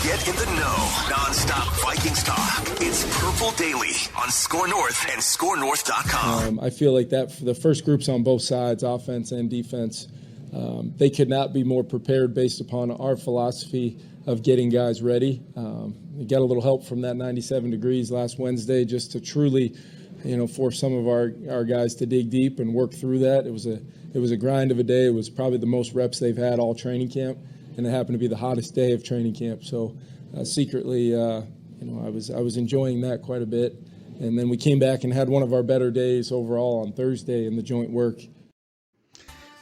Get in the know. Non-stop Vikings talk. It's Purple Daily on Score North and ScoreNorth.com. I feel like that for the first groups on both sides, offense and defense, they could not be more prepared based upon our philosophy of getting guys ready. We got a little help from that 97 degrees last Wednesday just to truly, force some of our guys to dig deep and work through that. It was a grind of a day. It was probably the most reps they've had all training camp, and it happened to be the hottest day of training camp. So secretly, I was enjoying that quite a bit. And then we came back and had one of our better days overall on Thursday in the joint work.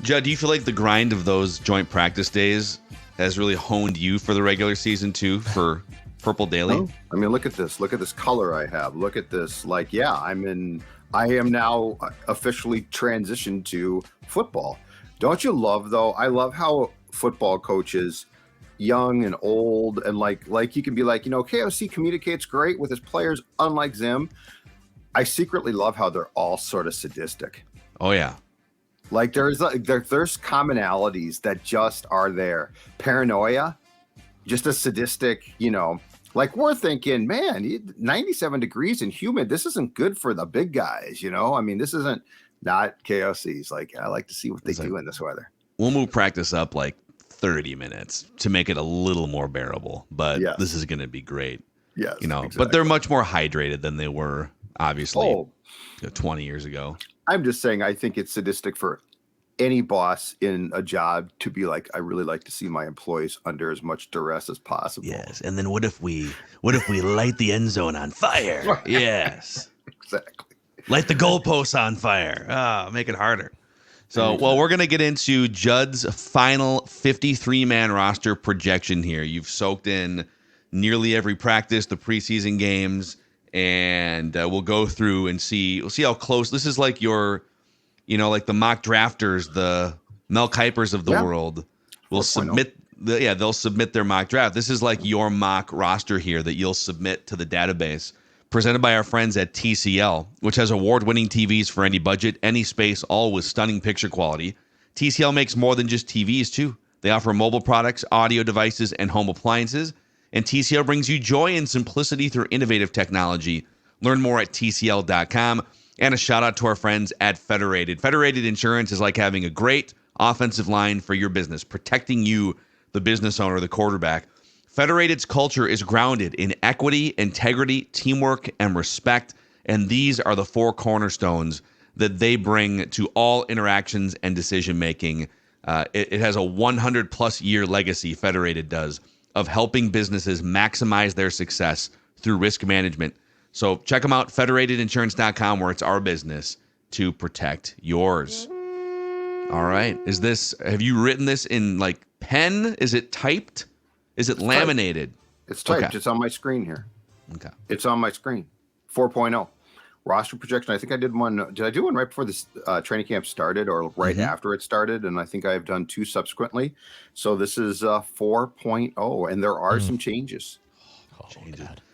Judd, do you feel like the grind of those joint practice days has really honed you for the regular season too, for Purple Daily? Oh, I mean, look at this. Look at this color I have. Look at this. I am now officially transitioned to football. Don't you love, though? I love how football coaches, young and old, and like you can be like, KOC communicates great with his players, unlike Zim. I secretly love how they're all sort of sadistic. Oh yeah. Like there's commonalities that just are there. Paranoia, just a sadistic, like we're thinking, man, 97 degrees and humid. This isn't good for the big guys, I mean, this isn't not KOC's. Like, I like to see what they do in this weather. We'll move practice up like 30 minutes to make it a little more bearable, but This is going to be great. Yes, exactly. But they're much more hydrated than they were, obviously, 20 years ago. I'm just saying, I think it's sadistic for any boss in a job to be like, I really like to see my employees under as much duress as possible. Yes, and then what if we light the end zone on fire? Yes, exactly. Light the goalposts on fire. Make it harder. So, we're going to get into Judd's final 53-man roster projection here. You've soaked in nearly every practice, the preseason games, and we'll go through and we'll see how close. This is like your, like the mock drafters, the Mel Kipers of the world will submit. They'll submit their mock draft. This is like your mock roster here that you'll submit to the database. Presented by our friends at TCL, which has award-winning TVs for any budget, any space, all with stunning picture quality. TCL makes more than just TVs, too. They offer mobile products, audio devices, and home appliances. And TCL brings you joy and simplicity through innovative technology. Learn more at TCL.com. And a shout-out to our friends at Federated. Federated Insurance is like having a great offensive line for your business, protecting you, the business owner, the quarterback. Federated's culture is grounded in equity, integrity, teamwork, and respect, and these are the four cornerstones that they bring to all interactions and decision-making. It has a 100-plus year legacy, Federated does, of helping businesses maximize their success through risk management. So check them out, federatedinsurance.com, where it's our business to protect yours. All right. Have you written this in pen? Is it typed? Is it laminated? It's typed. Okay. It's on my screen here. Okay. It's on my screen. 4.0. Roster projection. I think I did one. Did I do one right before this training camp started or right after it started? And I think I've done two subsequently. So this is 4.0. And there are some changes.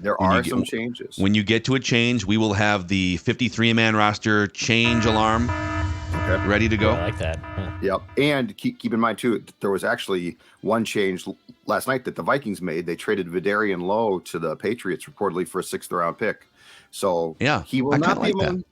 There are some changes. When you get to a change, we will have the 53-man roster change alarm ready to go. I like that. Yep. And keep in mind, too, there was actually one change last night that the Vikings made. They traded Vidarian Lowe to the Patriots reportedly for a 6th-round pick. So he will not be among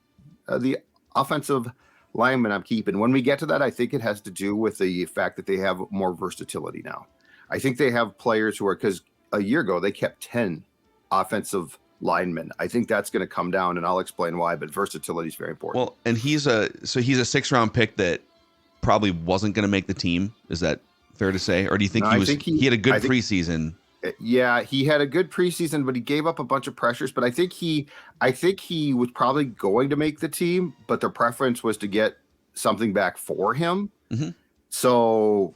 the offensive linemen I'm keeping. When we get to that, I think it has to do with the fact that they have more versatility now. I think they have players who are, because a year ago they kept 10 offensive linemen. I think that's going to come down, and I'll explain why, but versatility is very important. Well, and he's a 6th-round pick that probably wasn't going to make the team. Is that fair to say? Or do you think he had a good preseason? Yeah, he had a good preseason, but he gave up a bunch of pressures. But I think he was probably going to make the team, but their preference was to get something back for him. Mm-hmm. So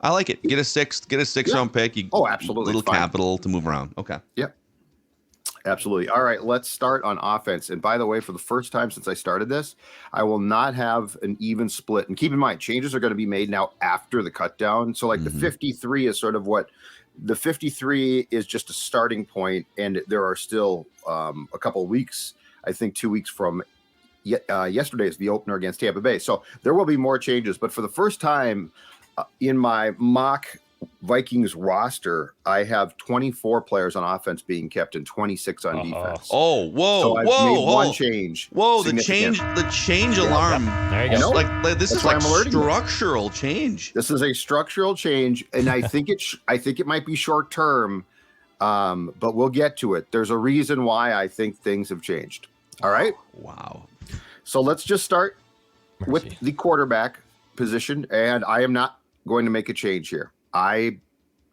I like it. Get a 6th-round pick. Absolutely. Little capital to move around. Okay. Yep. Absolutely. All right, let's start on offense. And by the way, for the first time since I started this, I will not have an even split. And keep in mind, changes are going to be made now after the cut down. So the 53 is sort of what the 53 is, just a starting point. And there are still a couple of weeks, I think 2 weeks from yesterday is the opener against Tampa Bay. So there will be more changes. But for the first time in my mock Vikings roster, I have 24 players on offense being kept and 26 on defense. Oh, whoa, so I've made one change. Whoa, the change alarm. There you go. Like this is like structural change. This is a structural change, and I think it might be short term, but we'll get to it. There's a reason why I think things have changed. All right. Wow. So let's just start with the quarterback position, and I am not going to make a change here. I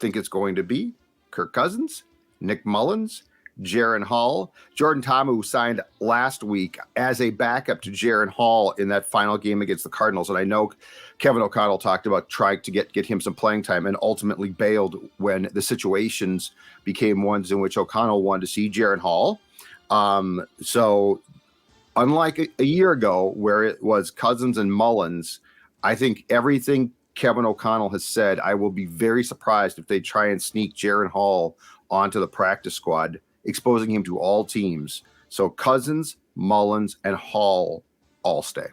think it's going to be Kirk Cousins, Nick Mullins, Jaren Hall, Jordan Ta'amu signed last week as a backup to Jaren Hall in that final game against the Cardinals. And I know Kevin O'Connell talked about trying to get him some playing time and ultimately bailed when the situations became ones in which O'Connell wanted to see Jaren Hall. So unlike a year ago where it was Cousins and Mullins, I think everything Kevin O'Connell has said, I will be very surprised if they try and sneak Jaren Hall onto the practice squad, exposing him to all teams. So Cousins, Mullins, and Hall all stay.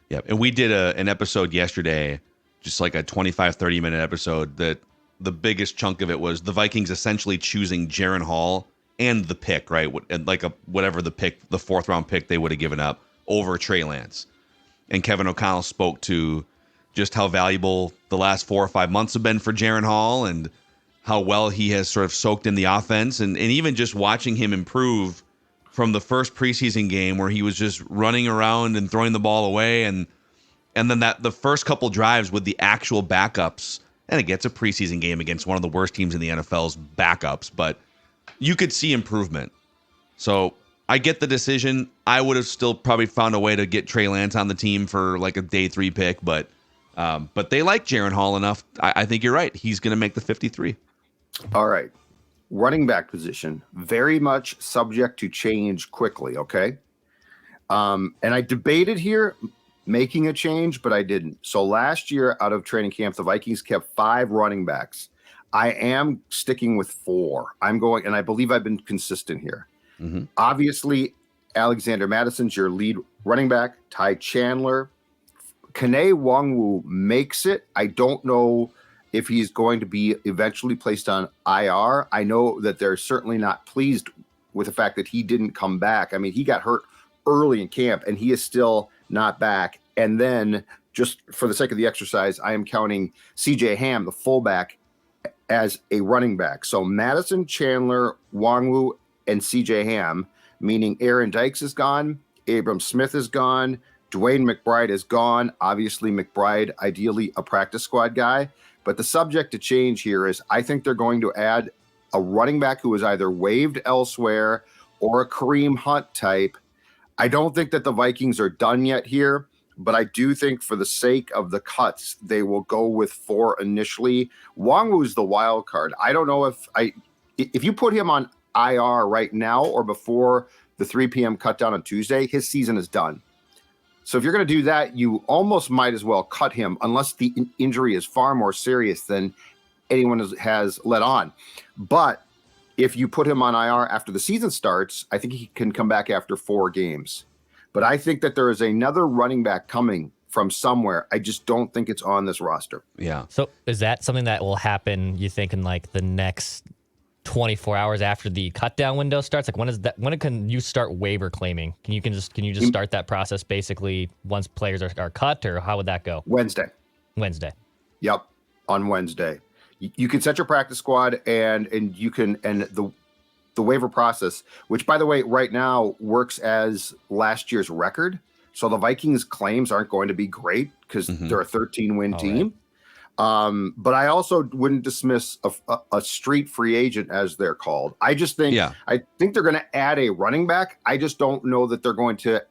Yeah, and we did an episode yesterday, just like a 25, 30-minute episode, that the biggest chunk of it was the Vikings essentially choosing Jaren Hall and the pick, right? And like whatever the pick, the fourth-round pick they would have given up over Trey Lance. And Kevin O'Connell spoke to just how valuable the last 4 or 5 months have been for Jaren Hall and how well he has sort of soaked in the offense. And even just watching him improve from the first preseason game where he was just running around and throwing the ball away. And then the first couple drives with the actual backups, and it gets a preseason game against one of the worst teams in the NFL's backups, but you could see improvement. So I get the decision. I would have still probably found a way to get Trey Lance on the team for like a day 3 pick, but they like Jaren Hall enough. I think you're right. He's going to make the 53. All right. Running back position, very much subject to change quickly, okay? And I debated here making a change, but I didn't. So last year out of training camp, the Vikings kept 5 running backs. I am sticking with 4. I'm going, and I believe I've been consistent here. Mm-hmm. Obviously, Alexander Madison's your lead running back. Ty Chandler. Kene Nwangwu makes it. I don't know if he's going to be eventually placed on IR. I know that they're certainly not pleased with the fact that he didn't come back. I mean, he got hurt early in camp, and he is still not back. And then, just for the sake of the exercise, I am counting CJ Ham, the fullback, as a running back. So Madison, Chandler, Nwangwu, and CJ Ham, meaning Aaron Dykes is gone, Abram Smith is gone, Dwayne McBride is gone. Obviously, McBride, ideally a practice squad guy. But the subject to change here is I think they're going to add a running back who is either waived elsewhere or a Kareem Hunt type. I don't think that the Vikings are done yet here, but I do think for the sake of the cuts, they will go with 4 initially. Nwangwu's the wild card. I don't know if you put him on IR right now or before the 3 p.m. cut down on Tuesday, his season is done. So if you're going to do that, you almost might as well cut him unless the injury is far more serious than anyone has let on. But if you put him on IR after the season starts, I think he can come back after 4 games. But I think that there is another running back coming from somewhere. I just don't think it's on this roster. Yeah. So is that something that will happen, you think, in like the next 24 hours after the cut down window starts? Like when can you start waiver claiming? Can you just start that process basically once players are cut, or how would that go? Wednesday. Yep. On Wednesday. You can set your practice squad and you can, and the waiver process, which by the way, right now works as last year's record. So the Vikings claims aren't going to be great because they're a 13-win team. Right. But I also wouldn't dismiss a street free agent, as they're called. I just think, I think they're going to add a running back. I just don't know that they're going to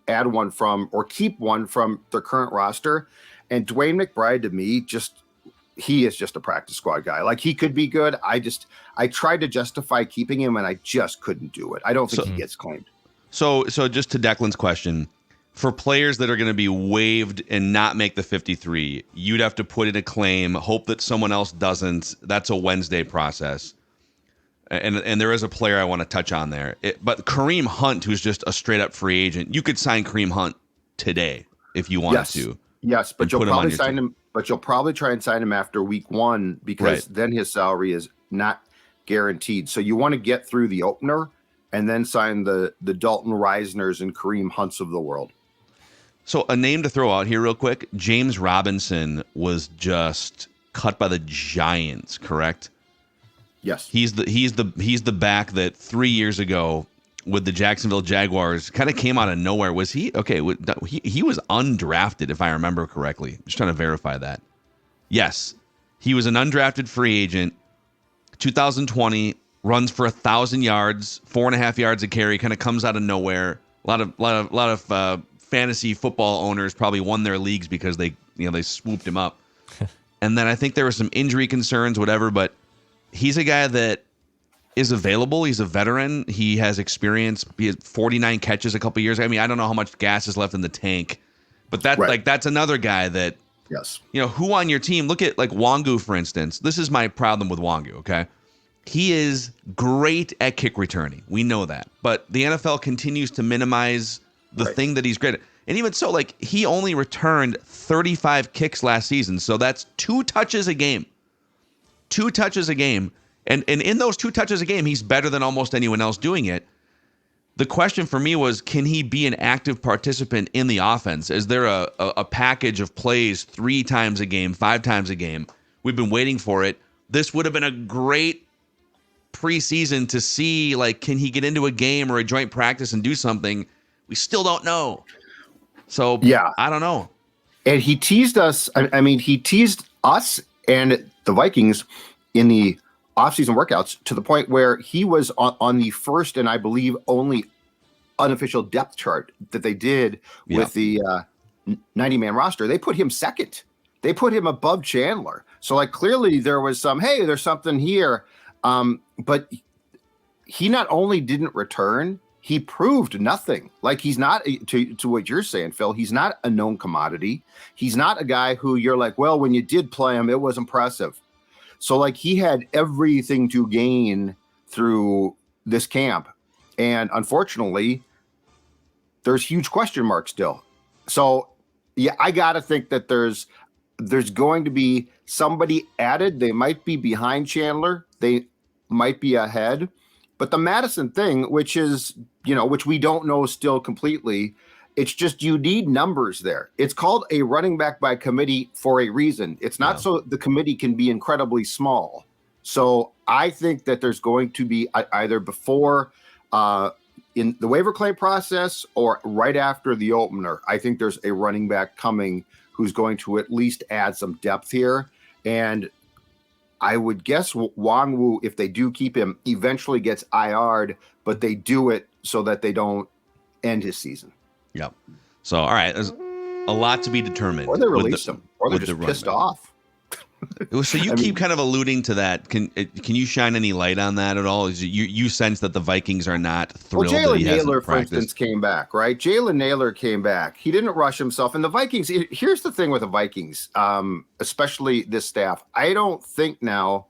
add one from or keep one from their current roster. And Dwayne McBride, to me, he is just a practice squad guy. Like, he could be good. I tried to justify keeping him and I just couldn't do it. I don't think he gets claimed. So just to Declan's question, for players that are going to be waived and not make the 53, you'd have to put in a claim, hope that someone else doesn't. That's a Wednesday process. And there is a player I want to touch on there. But Kareem Hunt, who's just a straight-up free agent, you could sign Kareem Hunt today if you wanted to. Yes, but you'll probably sign him. but you'll probably try and sign him after week 1 because then his salary is not guaranteed. So you want to get through the opener and then sign the Dalton Reisners and Kareem Hunts of the world. So a name to throw out here real quick, James Robinson was just cut by the Giants, correct? Yes. He's the back that 3 years ago with the Jacksonville Jaguars kind of came out of nowhere. Was he? Okay, he was undrafted, if I remember correctly. I'm just trying to verify that. Yes, he was an undrafted free agent. 2020, runs for 1,000 yards, 4.5 yards a carry, kind of comes out of nowhere. A lot of fantasy football owners probably won their leagues because they swooped him up. And then I think there were some injury concerns, whatever, but he's a guy that is available. He's a veteran. He has experience. He has 49 catches a couple years. I mean, I don't know how much gas is left in the tank, but that's another guy that, yes, who on your team, look at like Wangu, for instance. This is my problem with Wangu. Okay. He is great at kick returning. We know that, but the NFL continues to minimize the thing that he's great at. And even so, like, he only returned 35 kicks last season. So that's 2 touches a game. 2 touches a game. And in those 2 touches a game, he's better than almost anyone else doing it. The question for me was, can he be an active participant in the offense? Is there a package of plays 3 times a game, 5 times a game? We've been waiting for it. This would have been a great preseason to see, like, can he get into a game or a joint practice and do something? We still don't know. So, yeah, I don't know. And he teased us. I mean, he teased us and the Vikings in the offseason workouts to the point where he was on the first and I believe only unofficial depth chart that they did with the 90-man roster. They put him second. They put him above Chandler. So, like, clearly there was there's something here. But he not only didn't return, he proved nothing. Like, he's not, to what you're saying, Phil, he's not a known commodity. He's not a guy who you're like, well, when you did play him, it was impressive. So, like, he had everything to gain through this camp. And unfortunately, there's huge question marks still. So, yeah, I got to think that there's going to be somebody added. They might be behind Chandler. They might be ahead. But the Madison thing, which is, which we don't know still completely, it's just you need numbers there. It's called a running back by committee for a reason. It's not so the committee can be incredibly small. So I think that there's going to be either before in the waiver claim process or right after the opener, I think there's a running back coming who's going to at least add some depth here. And I would guess Wangwu, if they do keep him, eventually gets IR'd, but they do it so that they don't end his season. Yep. So, all right, there's a lot to be determined. Or they release him, or they're just pissed off. So you keep kind of alluding to that. Can you shine any light on that at all? You sense that the Vikings are not thrilled that he hasn't practiced? Jalen Naylor, for instance, came back, right? Jalen Naylor came back. He didn't rush himself. And the Vikings, here's the thing with the Vikings, especially this staff. I don't think now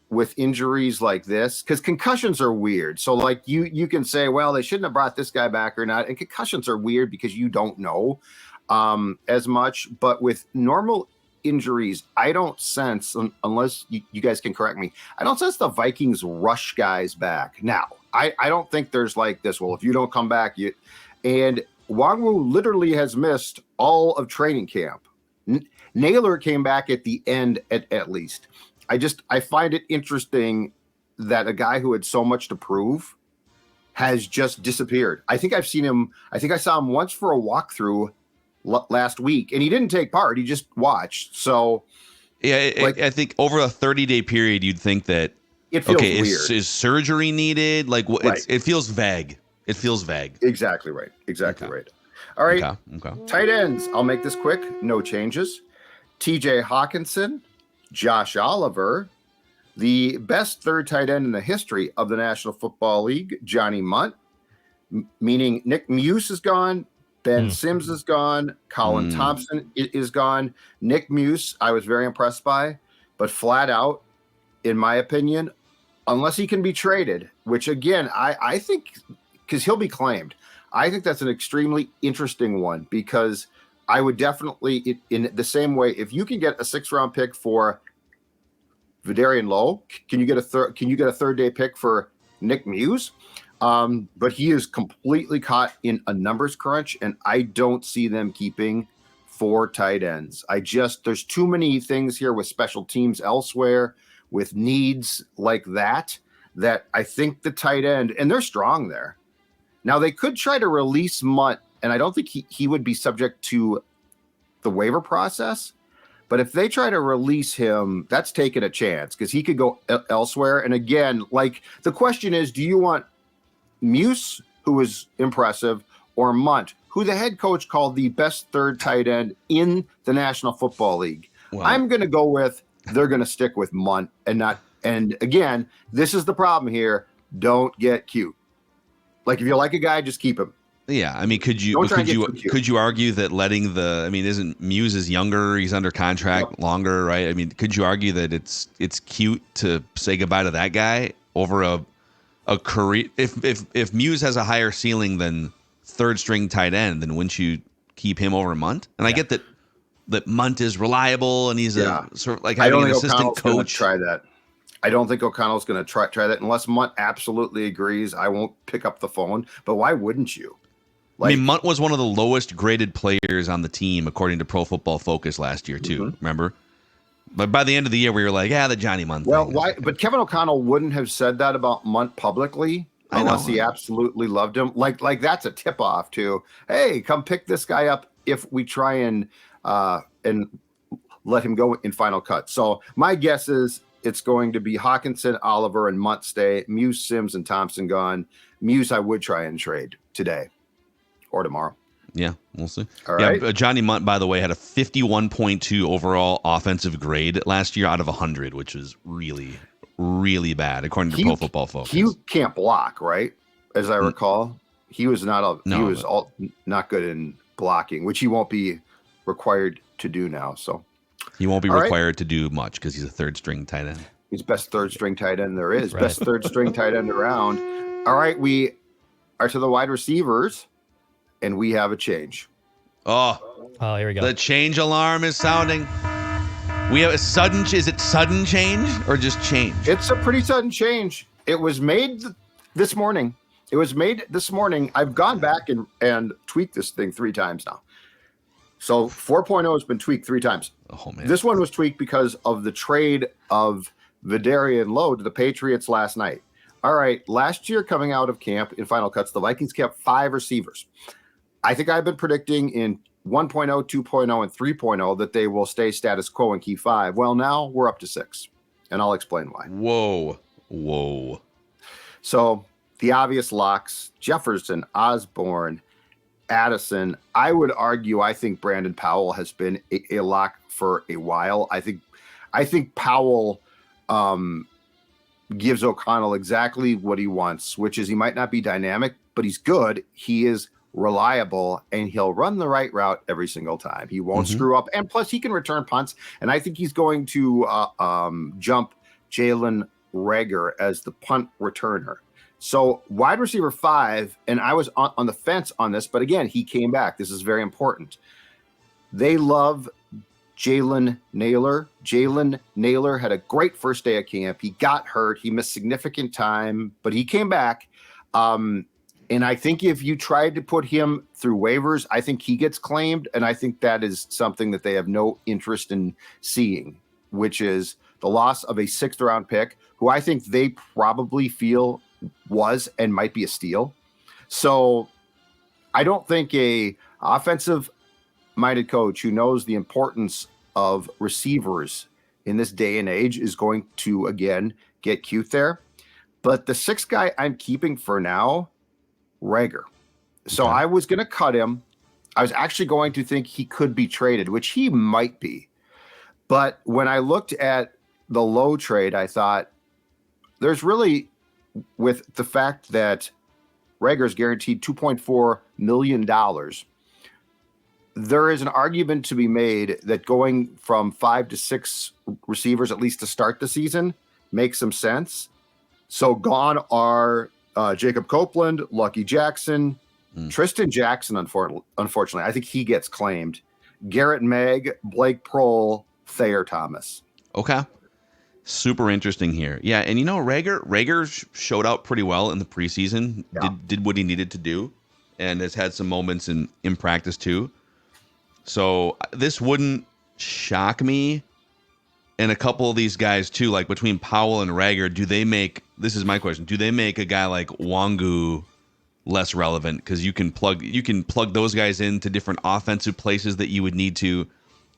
with injuries like this, because concussions are weird. So, like, you can say, well, they shouldn't have brought this guy back or not. And concussions are weird because you don't know as much. But with normal injuries, I don't sense, unless you guys can correct me, I don't sense the Vikings rush guys back. Now, I don't think there's like this, well, if you don't come back, and Wangwu literally has missed all of training camp. Naylor came back at the end at least. I find it interesting that a guy who had so much to prove has just disappeared. I saw him once for a walkthrough last week, and he didn't take part. He just watched. So, yeah, I think over a 30-day period, you'd think that it feels weird. Is surgery needed? Like, it feels vague. It feels vague. Exactly right. Right. All right. Okay. Tight ends. I'll make this quick. No changes. TJ Hawkinson, Josh Oliver, the best third tight end in the history of the National Football League, Johnny Munt, meaning Nick Muse is gone. Ben Sims is gone. Colin Thompson is gone. Nick Muse, I was very impressed by, but flat out, in my opinion, unless he can be traded, which again, I think, because he'll be claimed, I think that's an extremely interesting one because I would definitely, in the same way, if you can get a 6th-round pick for Vidarian Lowe, can you get a third day pick for Nick Muse? But he is completely caught in a numbers crunch, and I don't see them keeping 4 tight ends. There's too many things here with special teams elsewhere, with needs like that I think the tight end, and they're strong there. Now they could try to release Munt, and I don't think he would be subject to the waiver process. But if they try to release him, that's taking a chance because he could go elsewhere. And again, like the question is, do you want Muse, who is impressive, or Munt, who the head coach called the best third tight end in the National Football League? Well, I'm going to go with they're going to stick with Munt and not. And again, this is the problem here. Don't get cute. Like if you like a guy, just keep him. Yeah, I mean, could you argue that isn't Muse is younger, he's under contract longer, right? I mean, could you argue that it's cute to say goodbye to that guy over a career? If Muse has a higher ceiling than third string tight end, then wouldn't you keep him over Munt? And I get that Munt is reliable and he's a sort of like having an assistant coach. Try that. I don't think O'Connell's going to try that unless Munt absolutely agrees. I won't pick up the phone, but why wouldn't you? I mean, Munt was one of the lowest graded players on the team, according to Pro Football Focus last year, too. Mm-hmm. Remember? But by the end of the year, we were like, the Johnny Munt thing. Well, why? But Kevin O'Connell wouldn't have said that about Munt publicly unless he absolutely loved him. Like that's a tip-off to, hey, come pick this guy up if we try and let him go in final cut. So my guess is it's going to be Hawkinson, Oliver, and Munt stay. Muse, Sims, and Thompson gone. Muse I would try and trade today. Or tomorrow. Yeah, we'll see. All right. Johnny Munt, by the way, had a 51.2 overall offensive grade last year out of 100, which is really, really bad, according to Pro Football Focus. He can't block, right? As I recall, he was not not good in blocking, which he won't be required to do now. So he won't be required to do much because he's a third string tight end. He's best third string tight end there is. Right. Best third string tight end around. All right, we are to the wide receivers. And we have a change. Oh, here we go. The change alarm is sounding. We have a sudden. Is it sudden change or just change? It's a pretty sudden change. It was made this morning. I've gone back and tweaked this thing 3 times now. So 4.0 has been tweaked 3 times. Oh man. This one was tweaked because of the trade of Vidarian Lowe to the Patriots last night. All right, last year coming out of camp in final cuts, the Vikings kept 5 receivers. I think I've been predicting in 1.0, 2.0, and 3.0 that they will stay status quo and keep 5. Well, now we're up to 6, and I'll explain why. Whoa. So the obvious locks, Jefferson, Osborne, Addison. I would argue I think Brandon Powell has been a lock for a while. I think Powell gives O'Connell exactly what he wants, which is he might not be dynamic, but he's good. He is reliable, and he'll run the right route every single time. He won't screw up, and plus he can return punts. And I think he's going to jump Jalen Reagor as the punt returner. So wide receiver 5, and I was on the fence on this, but again, he came back. This is very important. They love Jalen Naylor. Jalen Naylor had a great first day of camp. He got hurt. He missed significant time, but he came back. And I think if you tried to put him through waivers, I think he gets claimed. And I think that is something that they have no interest in seeing, which is the loss of a 6th round pick, who I think they probably feel was and might be a steal. So I don't think a offensive minded coach who knows the importance of receivers in this day and age is going to, again, get cute there. But the 6th guy I'm keeping for now, Reagor. So I was going to cut him. I was actually going to think he could be traded, which he might be. But when I looked at the Lowe trade, I thought there's really, with the fact that Reagor's guaranteed $2.4 million, there is an argument to be made that going from 5 to 6 receivers, at least to start the season, makes some sense. So gone are Jacob Copeland, Lucky Jackson, Tristan Jackson, unfortunately. I think he gets claimed. Garrett Magg, Blake Prohl, Thayer Thomas. Okay. Super interesting here. Yeah, and Rager showed out pretty well in the preseason. Yeah. Did what he needed to do, and has had some moments in practice too. So this wouldn't shock me. And a couple of these guys too, like between Powell and Rager, this is my question, do they make a guy like Wangu less relevant? Because you can plug those guys into different offensive places that you would need to.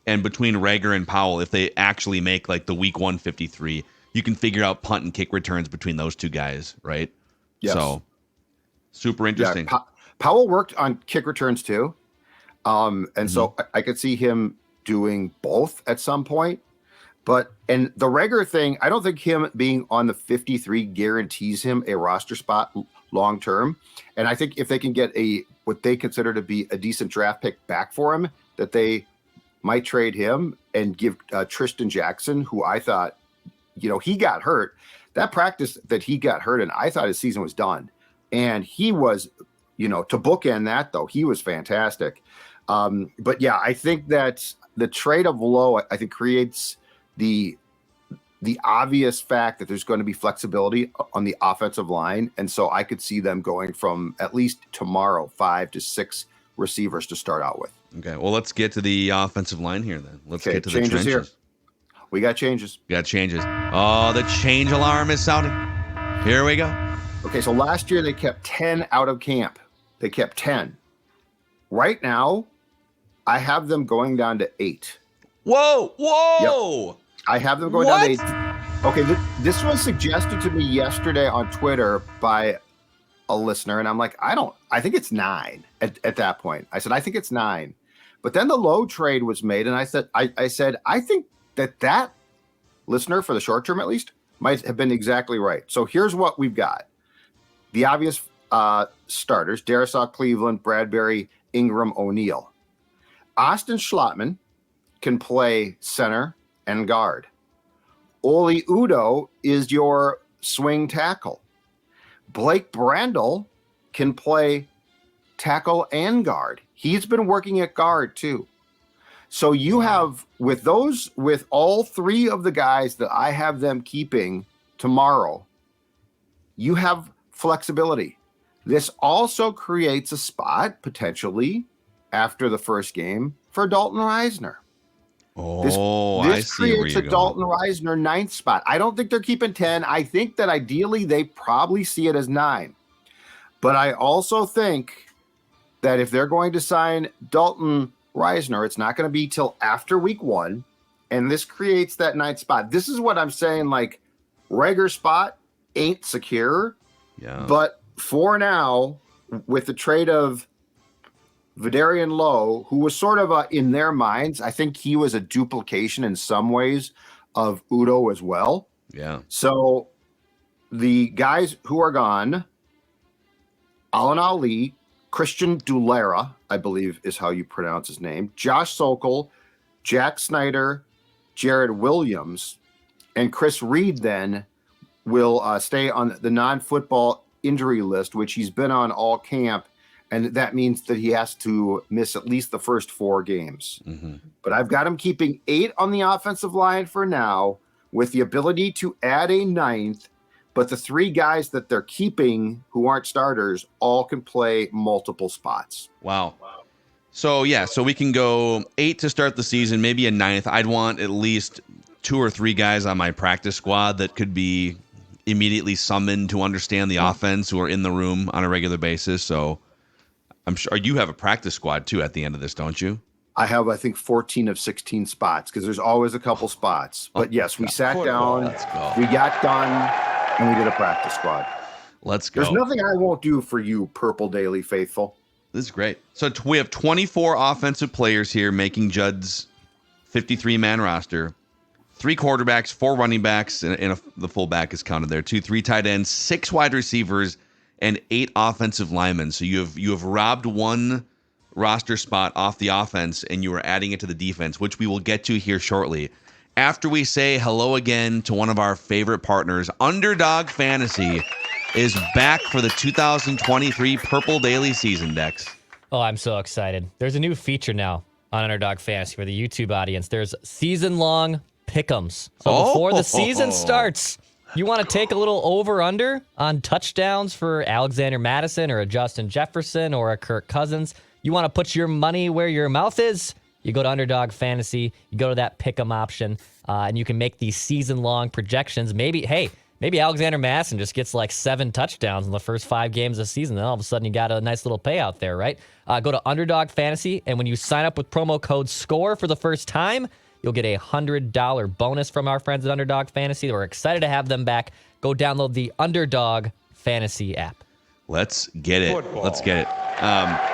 And between Rager and Powell, if they actually make like the week 153, you can figure out punt and kick returns between those two guys, right? Yes. So super interesting. Yeah, Powell worked on kick returns too. And so I could see him doing both at some point. And the Rager thing, I don't think him being on the 53 guarantees him a roster spot long term. And I think if they can get what they consider to be a decent draft pick back for him, that they might trade him and give Tristan Jackson, who I thought, he got hurt. That practice that he got hurt in, I thought his season was done. And he was, to bookend that, though, he was fantastic. But yeah, I think that the trade of Lowe, I think, creates the obvious fact that there's going to be flexibility on the offensive line. And so I could see them going from at least tomorrow 5 to 6 receivers to start out with. Okay, well, let's get to the offensive line here then. Let's get to the trenches. Here. We got changes. Oh, the change alarm is sounding. Here we go. Okay, so last year they kept 10 out of camp. They kept 10. Right now, I have them going down to 8. Whoa! Yep. I have them going down to 8. Okay, this was suggested to me yesterday on Twitter by a listener, and I'm like, I think it's 9 at that point. I said, I think it's 9. But then the Lowe trade was made, and I said, I think that listener, for the short term at least, might have been exactly right. So here's what we've got. The obvious starters: Darisaw, Cleveland, Bradbury, Ingram, O'Neal. Austin Schlottman can play center and guard. Oli Udoh is your swing tackle. Blake Brandel can play tackle and guard. He's been working at guard too. So you have, with all 3 of the guys that I have them keeping tomorrow, you have flexibility. This also creates a spot potentially after the first game for Dalton Reisner. This creates a Dalton Reisner 9th spot. I don't think they're keeping 10. I think that ideally they probably see it as 9. But I also think that if they're going to sign Dalton Reisner, it's not going to be till after week 1. And this creates that 9th spot. This is what I'm saying, like, Rager's spot ain't secure. Yeah. But for now, with the trade of Vidarian Lowe, who was sort of in their minds, I think he was a duplication in some ways of Udoh as well. Yeah. So the guys who are gone, Alan Ali, Christian Dulera, I believe is how you pronounce his name, Josh Sokol, Jack Snyder, Jared Williams, and Chris Reed then will stay on the non-football injury list, which he's been on all camp. And that means that he has to miss at least the first 4 games. Mm-hmm. But I've got him keeping 8 on the offensive line for now, with the ability to add a 9th. But the 3 guys that they're keeping who aren't starters all can play multiple spots. Wow. So we can go 8 to start the season, maybe a 9th. I'd want at least 2 or 3 guys on my practice squad that could be immediately summoned to understand the offense, who are in the room on a regular basis. So I'm sure you have a practice squad too at the end of this, don't you? I have, I think, 14 of 16 spots, because there's always a couple spots. But yes, we sat down, we got done, and we did a practice squad. Let's go. There's nothing I won't do for you, Purple Daily faithful. This is great. So we have 24 offensive players here making Judd's 53-man roster. 3 quarterbacks, 4 running backs, and the fullback is counted there too. 3 tight ends, 6 wide receivers, and 8 offensive linemen. So you have robbed 1 roster spot off the offense, and you are adding it to the defense, which we will get to here shortly. After we say hello again to one of our favorite partners, Underdog Fantasy is back for the 2023 Purple Daily season, Dex. Oh, I'm so excited. There's a new feature now. on Underdog Fantasy for the YouTube audience. There's season-long pick'ems. So before the season starts, you want to take a little over-under on touchdowns for Alexander Mattison or a Justin Jefferson or a Kirk Cousins. You want to put your money where your mouth is? You go to Underdog Fantasy, you go to that pick'em option, and you can make these season-long projections. Maybe Alexander Mattison just gets like 7 touchdowns in the first 5 games of the season. Then all of a sudden you got a nice little payout there, right? Go to Underdog Fantasy, and when you sign up with promo code SCORE for the first time, you'll get a $100 bonus from our friends at Underdog Fantasy. We're excited to have them back. Go download the Underdog Fantasy app. Let's get it. Let's get it.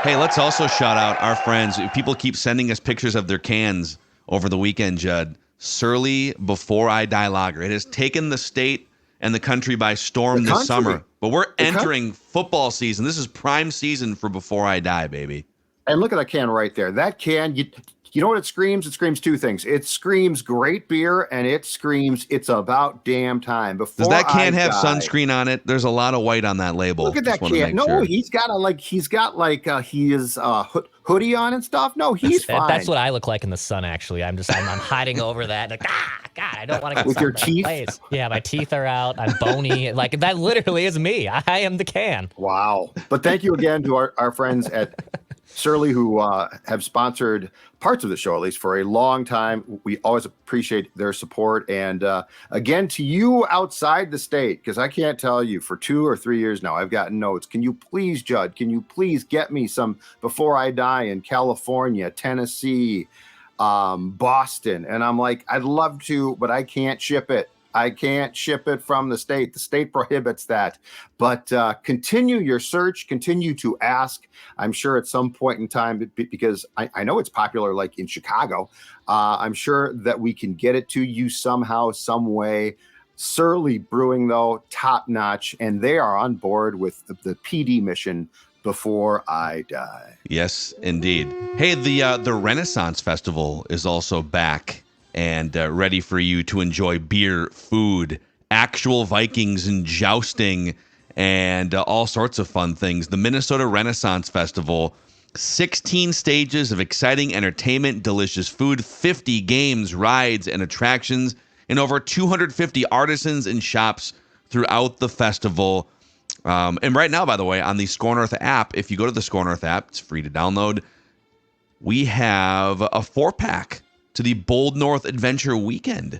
Hey, let's also shout out our friends. People keep sending us pictures of their cans over the weekend, Judd. Surly Before I Die Lager. It has taken the state and the country by storm this summer. But we're entering football season. This is prime season for Before I Die, baby. And look at that can right there. That can, you know what it screams? It screams 2 things. It screams great beer, and it screams it's about damn time. Does that can have sunscreen on it? There's a lot of white on that label. Look at that can. No, sure. He's got his hoodie on and stuff. No, he's fine. That's what I look like in the sun. Actually, I'm hiding over that. Like, God, I don't want to get with your teeth. Yeah, my teeth are out. I'm bony. Like that literally is me. I am the can. Wow. But thank you again to our friends at Surly, who have sponsored parts of the show, at least for a long time. We always appreciate their support. And again, to you outside the state, because I can't tell you, for 2 or 3 years now, I've gotten notes. Can you please, Judd, get me some Before I Die in California, Tennessee, Boston? And I'm like, I'd love to, but I can't ship it. I can't ship it from the state. The state prohibits that. But continue your search. Continue to ask. I'm sure at some point in time, because I know it's popular like in Chicago, I'm sure that we can get it to you somehow, some way. Surly Brewing, though, top notch. And they are on board with the PD mission Before I Die. Yes, indeed. Hey, the Renaissance Festival is also back and ready for you to enjoy beer, food, actual Vikings and jousting, and all sorts of fun things. The Minnesota Renaissance Festival, 16 stages of exciting entertainment, delicious food, 50 games, rides, and attractions, and over 250 artisans and shops throughout the festival. And right now, by the way, on the Score North app, if you go to the Score North app, it's free to download, we have a 4-pack to the Bold North Adventure Weekend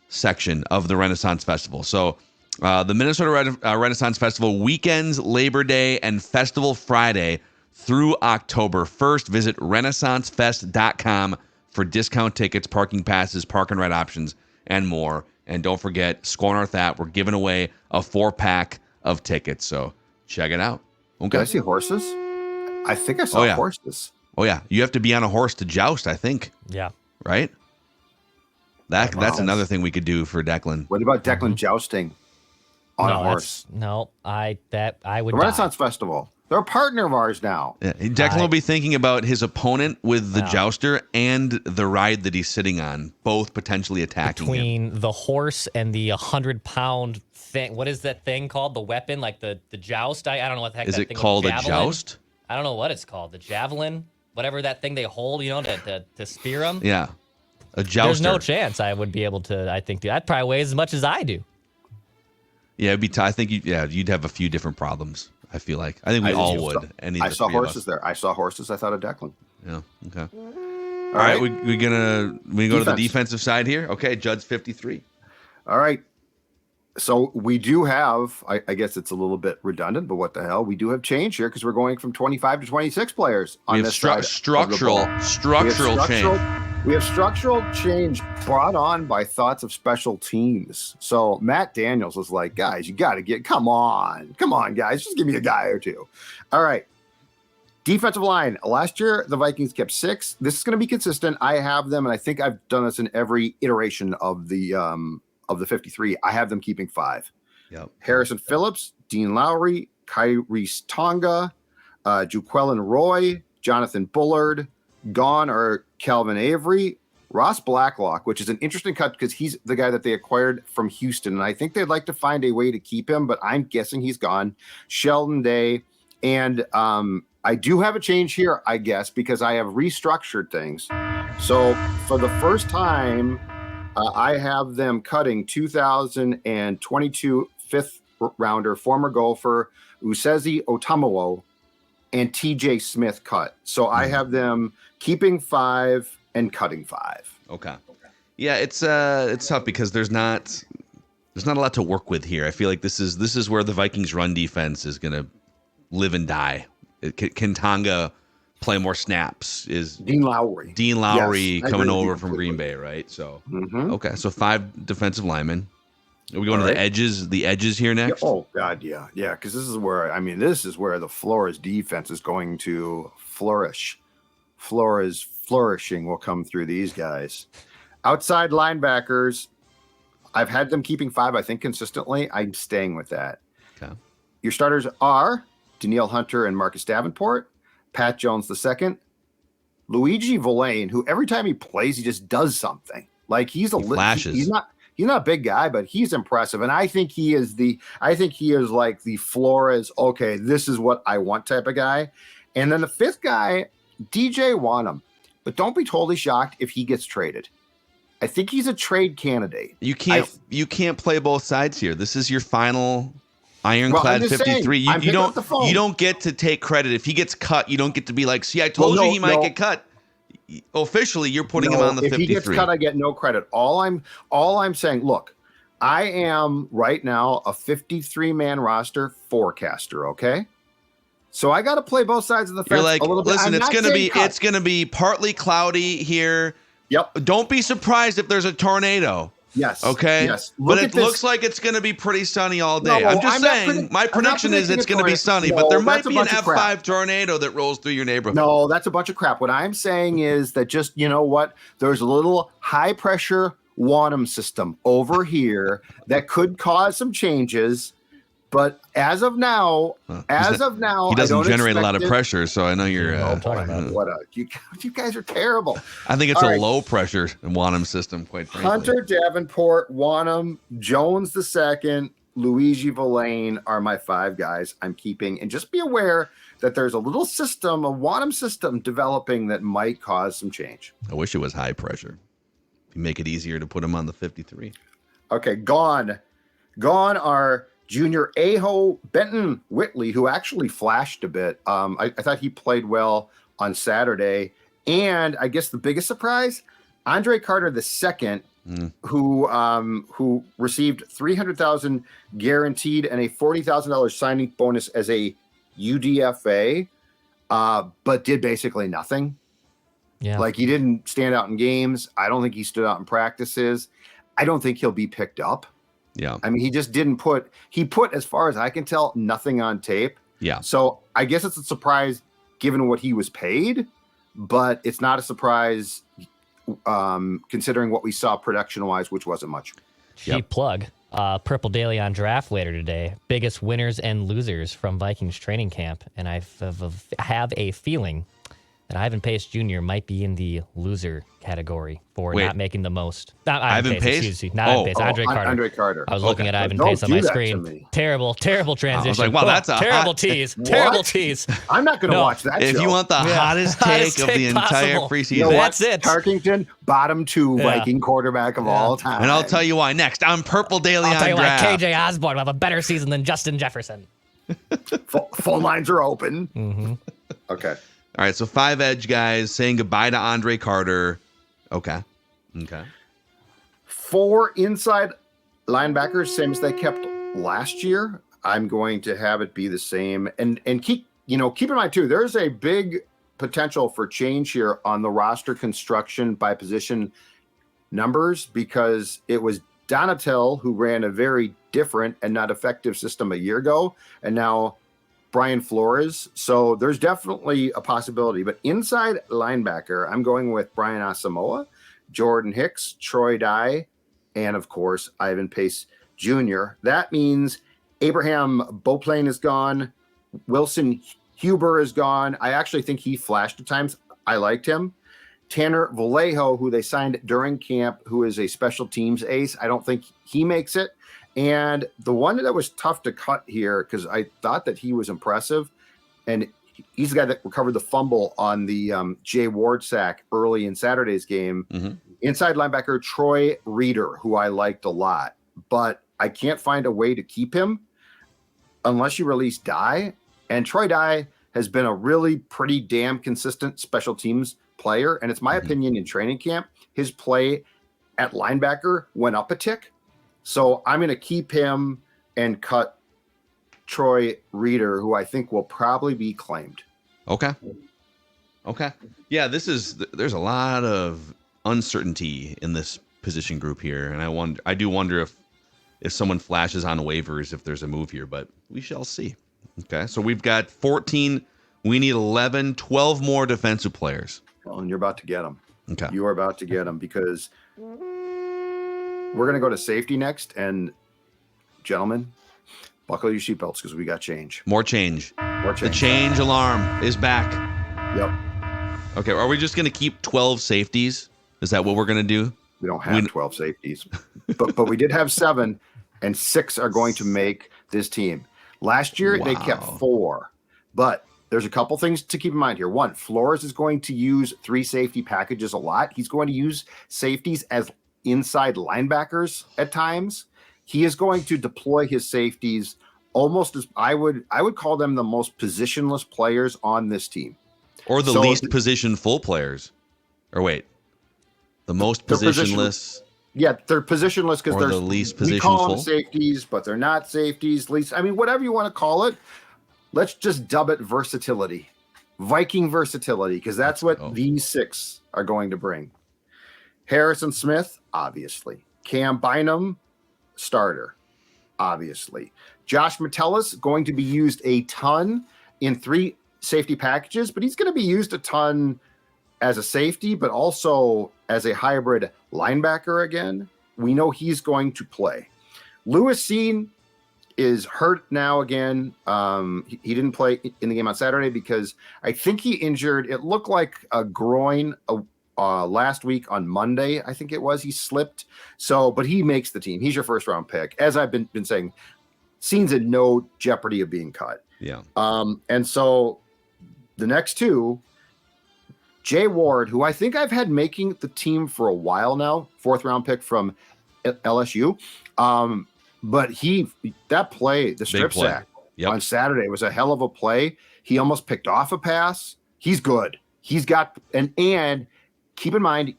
section of the Renaissance Festival. So the Minnesota Renaissance Festival weekends, Labor Day, and Festival Friday through October 1st. Visit renaissancefest.com for discount tickets, parking passes, park and ride options, and more. And don't forget, Score North app, we're giving away a 4-pack of tickets. So check it out. Okay. Did I see horses? I think I saw horses. Oh, yeah. You have to be on a horse to joust, I think. Yeah. Right? That's another thing we could do for Declan. What about Declan jousting on a horse? I would. The Renaissance Festival. They're a partner of ours now. Yeah, Declan will be thinking about his opponent with the jouster and the ride that he's sitting on, both potentially attacking between him. The horse and the 100-pound thing. What is that thing called? The weapon, like the joust? I don't know what the heck is that it thing called. A joust? I don't know what it's called. The javelin, whatever that thing they hold, to spear them. Yeah, a jouster. There's no chance I would be able to. I think that probably weighs as much as I do. Yeah, it'd be. I think you'd have a few different problems. I feel like. I think we all would. I saw horses there. I saw horses. I thought of Declan. Yeah. Okay. All right. We go to the defensive side here. Okay. Judd's 53. All right. So we do have. I guess it's a little bit redundant, but what the hell? We do have change here because we're going from 25 to 26 players on this side. Structural change. We have structural change brought on by thoughts of special teams. So Matt Daniels was like, guys, you got to come on, guys, just give me a guy or two. All right. Defensive line. Last year, the Vikings kept 6. This is going to be consistent. I have them, and I think I've done this in every iteration of the 53. I have them keeping 5. Yep. Harrison Phillips, Dean Lowry, Kyrese Tonga, Juquelin Roy, Jonathan Bullard. Gone are Calvin Avery, Ross Blacklock, which is an interesting cut because he's the guy that they acquired from Houston. And I think they'd like to find a way to keep him, but I'm guessing he's gone. Sheldon Day. And I do have a change here, I guess, because I have restructured things. So for the first time, I have them cutting 2022 fifth rounder, former golfer Usezi Otamuwo and TJ Smith cut. So I have them keeping 5 and cutting 5. Okay. Yeah, it's tough because there's not a lot to work with here. I feel like this is where the Vikings run defense is going to live and die. Can Tonga play more snaps? Is Dean Lowry yes, coming over from Green Bay, right? So okay, so 5 defensive linemen. Are we going to the edges here next? Yeah, oh God, yeah, because this is where the Flores defense is going to flourish. Flores flourishing will come through these guys. Outside linebackers, I've had them keeping 5, I think, consistently. I'm staying with that. Okay. Your starters are Danielle Hunter and Marcus Davenport, Pat Jones II, Luigi Villain, who every time he plays, he just does something. Like he flashes. He's not a big guy, but he's impressive. And I think he is like the Flores, okay, this is what I want type of guy. And then the 5th guy, DJ Wanham. But don't be totally shocked if he gets traded. I think he's a trade candidate. You can't play both sides here. This is your final ironclad 53. You don't get to take credit. If he gets cut, you don't get to be like, see, I told you he might get cut. Officially, you're putting him on the 53. If he gets cut, I get no credit. All I'm saying, look, I am right now a 53-man roster forecaster, okay? So I got to play both sides of the fence a little bit. Listen, it's going to be partly cloudy here. Yep. Don't be surprised if there's a tornado. Yes. Okay. Yes. But it looks like it's going to be pretty sunny all day. I'm just saying, my prediction is it's going to be sunny, but there might be an F5 tornado that rolls through your neighborhood. No, that's a bunch of crap. What I'm saying is that just, you know what? There's a little high pressure Wanham system over here that could cause some changes. But as of now, he doesn't generate a lot of pressure, so I know you're. You guys are terrible. I think it's a low pressure Wanham system, quite frankly. Hunter Davenport, Wanham, Jones II, Luigi Villain are my 5 guys I'm keeping, and just be aware that there's a little system, a Wanham system developing that might cause some change. I wish it was high pressure. You make it easier to put him on the 53. Okay, gone are Junior Aho Benton Whitley, who actually flashed a bit. I thought he played well on Saturday. And I guess the biggest surprise, Andre Carter II, who received $300,000 guaranteed and a $40,000 signing bonus as a UDFA, but did basically nothing. Yeah. Like he didn't stand out in games. I don't think he stood out in practices. I don't think he'll be picked up. Yeah. I mean, he just didn't put, as far as I can tell, nothing on tape. Yeah. So I guess it's a surprise given what he was paid, but it's not a surprise considering what we saw production wise, which wasn't much. Cheap plug. Purple Daily on draft later today. Biggest winners and losers from Vikings training camp. And I have a feeling that Ivan Pace Jr. might be in the loser category for not making the most. Not Ivan Pace? Excuse me. Not Ivan Pace. Andre Carter. I was looking at Ivan Pace on my screen. Terrible transition. I was like, wow, that's a terrible tease. Terrible tease. I'm not going to watch that If show. you want the hottest take of the entire preseason. That's it. Tarkington, bottom 2 Viking quarterback of all time. And I'll tell you why next. I'm Purple Daily on draft. I'll tell you why KJ Osborne will have a better season than Justin Jefferson. Phone lines are open. Mm-hmm. Okay. All right, so 5 edge guys saying goodbye to Andre Carter. Okay. 4 inside linebackers, same as they kept last year. I'm going to have it be the same. And keep in mind too, there's a big potential for change here on the roster construction by position numbers, because it was Donatel who ran a very different and not effective system a year ago, and now Brian Flores. So there's definitely a possibility. But inside linebacker, I'm going with Brian Asamoah, Jordan Hicks, Troy Dye, and of course, Ivan Pace Jr. That means Abraham Beauplain is gone. Wilson Huber is gone. I actually think he flashed at times. I liked him. Tanner Vallejo, who they signed during camp, who is a special teams ace. I don't think he makes it. And the one that was tough to cut here, because I thought that he was impressive, and He's the guy that recovered the fumble on the Jay Ward sack early in Saturday's game. Mm-hmm. Inside linebacker Troy Reeder, who I liked a lot, but I can't find a way to keep him unless you release Dye. And Troy Dye has been a really pretty damn consistent special teams player. And it's my opinion in training camp, his play at linebacker went up a tick. So I'm going to keep him and cut Troy Reeder, who I think will probably be claimed. Okay. Yeah, there's a lot of uncertainty in this position group here. And I do wonder if someone flashes on waivers, if there's a move here, but we shall see. Okay. So we've got 14. We need 11, 12 more defensive players. Well, and you're about to get them. Okay. You are about to get them because we're going to go to safety next. And gentlemen, buckle your seatbelts because we got change. More change. The change alarm is back. Yep. Okay. Are we just going to keep 12 safeties? Is that what we're going to do? We don't have 12 safeties, but we did have 7, and 6 are going to make this team. Last year, They kept 4, but there's a couple things to keep in mind here. One, Flores is going to use 3 safety packages a lot. He's going to use safeties as inside linebackers at times. He is going to deploy his safeties almost as I would call them the most positionless players on this team. Or the least positionful players. Or wait. The most positionless. Yeah, they're positionless because they're the least positionful. We call them safeties, but they're not safeties. Whatever you want to call it. Let's just dub it versatility, Viking versatility, because that's what these 6 are going to bring. Harrison Smith, obviously. Cam Bynum, starter, obviously. Josh Metellus going to be used a ton in 3 safety packages, but he's going to be used a ton as a safety, but also as a hybrid linebacker again. We know he's going to play. Lewis Cine is hurt now again. He didn't play in the game on Saturday because I think he injured, it looked like a groin last week on Monday, I think it was. He slipped. But he makes the team. He's your first round pick. As I've been saying, Cine's in no jeopardy of being cut. Yeah. And so the next 2, Jay Ward, who I think I've had making the team for a while now, 4th round pick from LSU. But that play, the strip sack on Saturday was a hell of a play. He almost picked off a pass. He's good. He's got, and keep in mind,